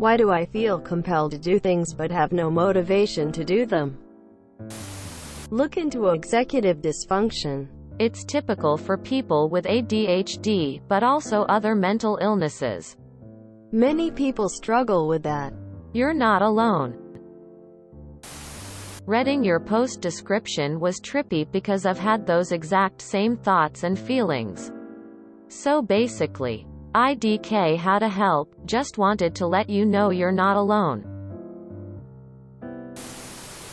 Why do I feel compelled to do things but have no motivation to do them? Look into executive dysfunction. It's typical for people with ADHD, but also other mental illnesses. Many people struggle with that. You're not alone. Reading your post description was trippy because I've had those exact same thoughts and feelings. So basically, IDK how to help, just wanted to let you know you're not alone.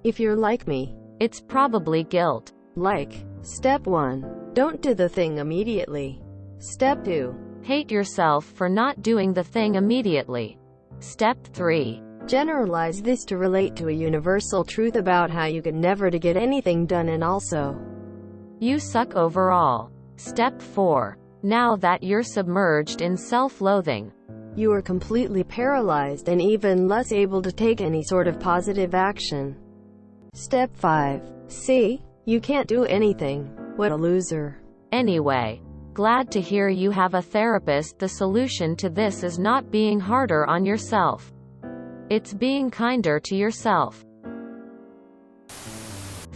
If you're like me, it's probably guilt. Like, Step 1. Don't do the thing immediately. Step 2. Hate yourself for not doing the thing immediately. Step 3. Generalize this to relate to a universal truth about how you can never to get anything done and also you suck overall. Step 4. Now that you're submerged in self-loathing, you are completely paralyzed and even less able to take any sort of positive action. Step 5. See? You can't do anything. What a loser. Anyway, glad to hear you have a therapist. The solution to this is not being harder on yourself. It's being kinder to yourself.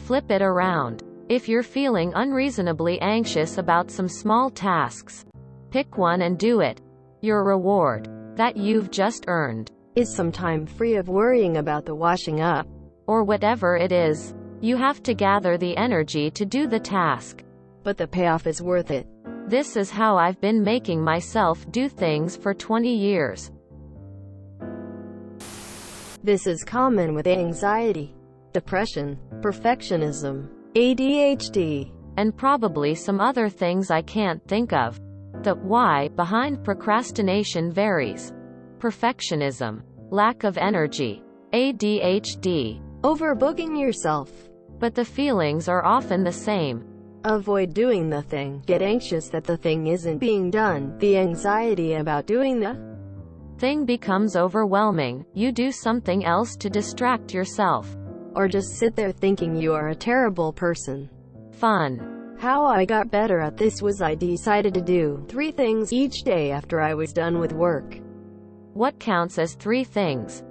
Flip it around. If you're feeling unreasonably anxious about some small tasks, pick one and do it. Your reward, that you've just earned, is some time free of worrying about the washing up, or whatever it is. You have to gather the energy to do the task. But the payoff is worth it. This is how I've been making myself do things for 20 years. This is common with anxiety, depression, perfectionism, ADHD, and probably some other things I can't think of. The why behind procrastination varies. Perfectionism, lack of energy, ADHD, overbooking yourself. But the feelings are often the same. Avoid doing the thing. Get anxious that the thing isn't being done. The anxiety about doing the thing becomes overwhelming. You do something else to distract yourself. Or just sit there thinking you are a terrible person. Fun. How I got better at this was I decided to do 3 things each day after I was done with work. What counts as 3 things?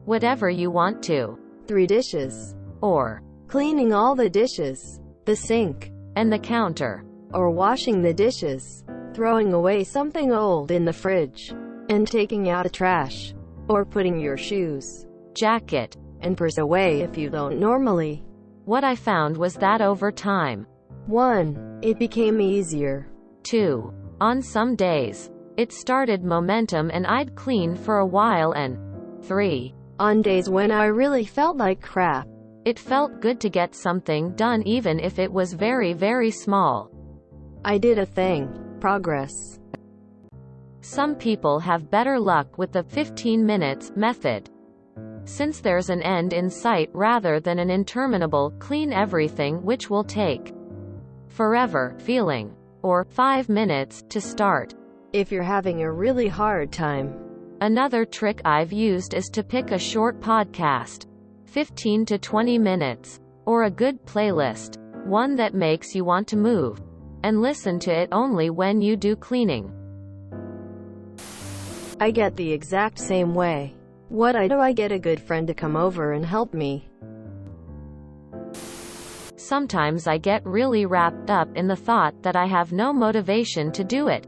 Whatever you want to. 3 dishes. Or cleaning all the dishes, the sink, and the counter. Or washing the dishes, throwing away something old in the fridge, and taking out the trash. Or putting your shoes, jacket, and purse away if you don't normally. What I found was that over time, 1. It became easier. 2. On some days, it started momentum and I'd clean for a while, and 3. On days when I really felt like crap, it felt good to get something done even if it was very, very small. I did a thing. Progress. Some people have better luck with the 15 minutes method. Since there's an end in sight rather than an interminable clean everything which will take forever feeling, or 5 minutes to start. If you're having a really hard time, another trick I've used is to pick a short podcast, 15 to 20 minutes, or a good playlist, one that makes you want to move, and listen to it only when you do cleaning. I get the exact same way. What I do, I get a good friend to come over and help me. Sometimes I get really wrapped up in the thought that I have no motivation to do it.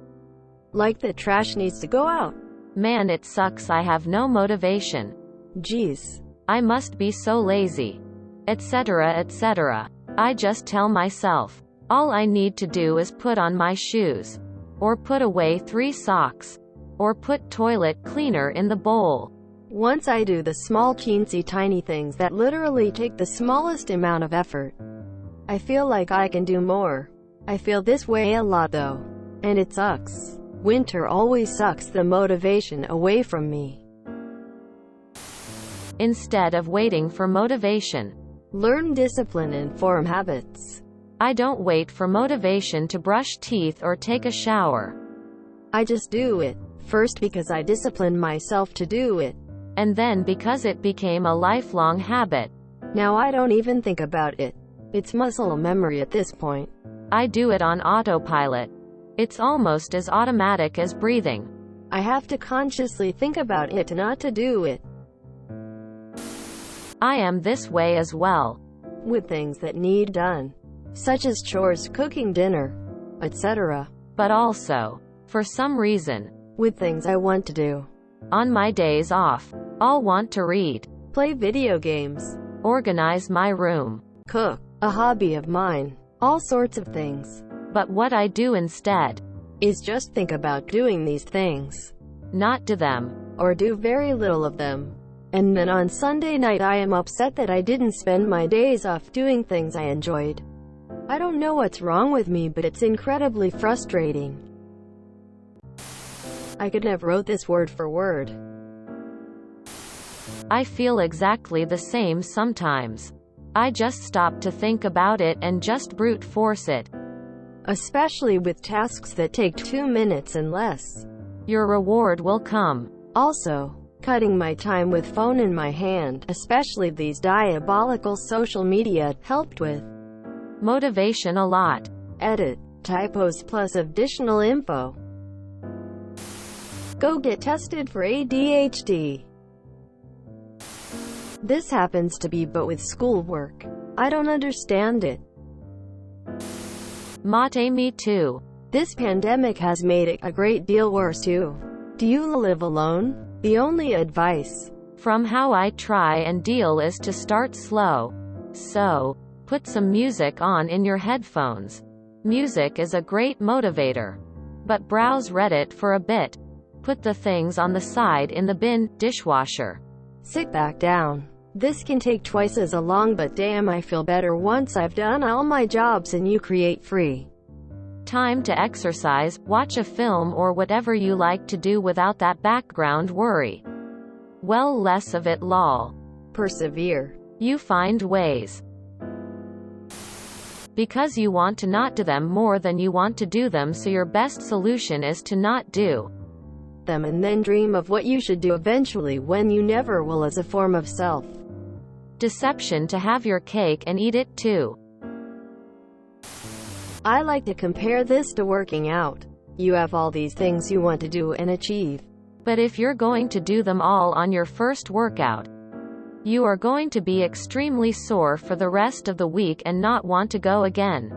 Like the trash needs to go out. Man, it sucks, I have no motivation. Geez, I must be so lazy. Etc. etc. I just tell myself, all I need to do is put on my shoes. Or put away 3 socks. Or put toilet cleaner in the bowl. Once I do the small teensy tiny things that literally take the smallest amount of effort, I feel like I can do more. I feel this way a lot though. And it sucks. Winter always sucks the motivation away from me. Instead of waiting for motivation, learn discipline and form habits. I don't wait for motivation to brush teeth or take a shower. I just do it. First because I disciplined myself to do it. And then because it became a lifelong habit. Now I don't even think about it. It's muscle memory at this point. I do it on autopilot. It's almost as automatic as breathing. I have to consciously think about it not to do it. I am this way as well. With things that need done, such as chores, cooking dinner, etc. But also, for some reason, with things I want to do. On my days off, I'll want to read, play video games, organize my room, cook, a hobby of mine, all sorts of things. But what I do instead is just think about doing these things, not do them, or do very little of them. And then on Sunday night I am upset that I didn't spend my days off doing things I enjoyed. I don't know what's wrong with me, but it's incredibly frustrating. I could have wrote this word for word. I feel exactly the same sometimes. I just stop to think about it and just brute force it. Especially with tasks that take 2 minutes and less. Your reward will come. Also, cutting my time with phone in my hand, especially these diabolical social media, helped with motivation a lot. Edit, typos plus additional info. Go get tested for ADHD. This happens to be but with schoolwork. I don't understand it. Mate, me too. This pandemic has made it a great deal worse too. Do you live alone? The only advice from how I try and deal is to start slow. So, put some music on in your headphones. Music is a great motivator. But browse Reddit for a bit. Put the things on the side in the bin, dishwasher. Sit back down. This can take twice as long, but damn, I feel better once I've done all my jobs and you create free time to exercise, watch a film or whatever you like to do without that background worry. Well, less of it, lol. Persevere. You find ways. Because you want to not do them more than you want to do them, so your best solution is to not do them and then dream of what you should do eventually when you never will, as a form of self-deception to have your cake and eat it too. I like to compare this to working out. You have all these things you want to do and achieve. But if you're going to do them all on your first workout, you are going to be extremely sore for the rest of the week and not want to go again.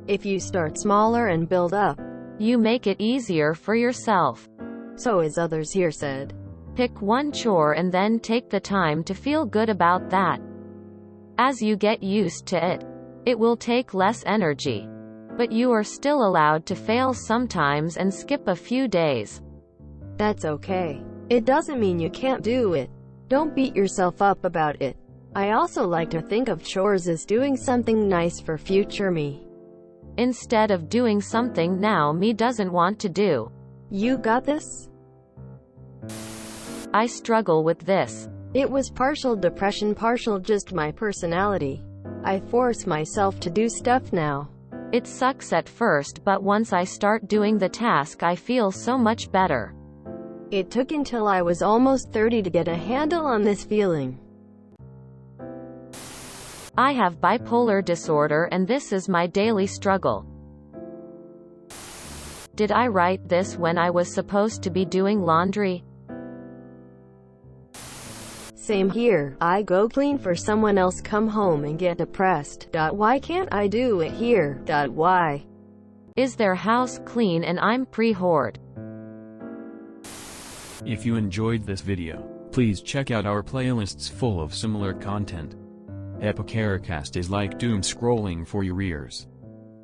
If you start smaller and build up, you make it easier for yourself. So as others here said, pick one chore and then take the time to feel good about that. As you get used to it, it will take less energy. But you are still allowed to fail sometimes and skip a few days. That's okay. It doesn't mean you can't do it. Don't beat yourself up about it. I also like to think of chores as doing something nice for future me, instead of doing something now me doesn't want to do. You got this? I struggle with this. It was partial depression, partial just my personality. I force myself to do stuff now. It sucks at first, but once I start doing the task I feel so much better. It took until I was almost 30 to get a handle on this feeling. I have bipolar disorder and this is my daily struggle. Did I write this when I was supposed to be doing laundry? Same here. I go clean for someone else, come home and get depressed. Why can't I do it here? Why is their house clean and I'm pre-hoard? If you enjoyed this video, please check out our playlists full of similar content. TooAfraidToAsk is like doom scrolling for your ears.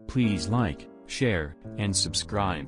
Please like, share, and subscribe.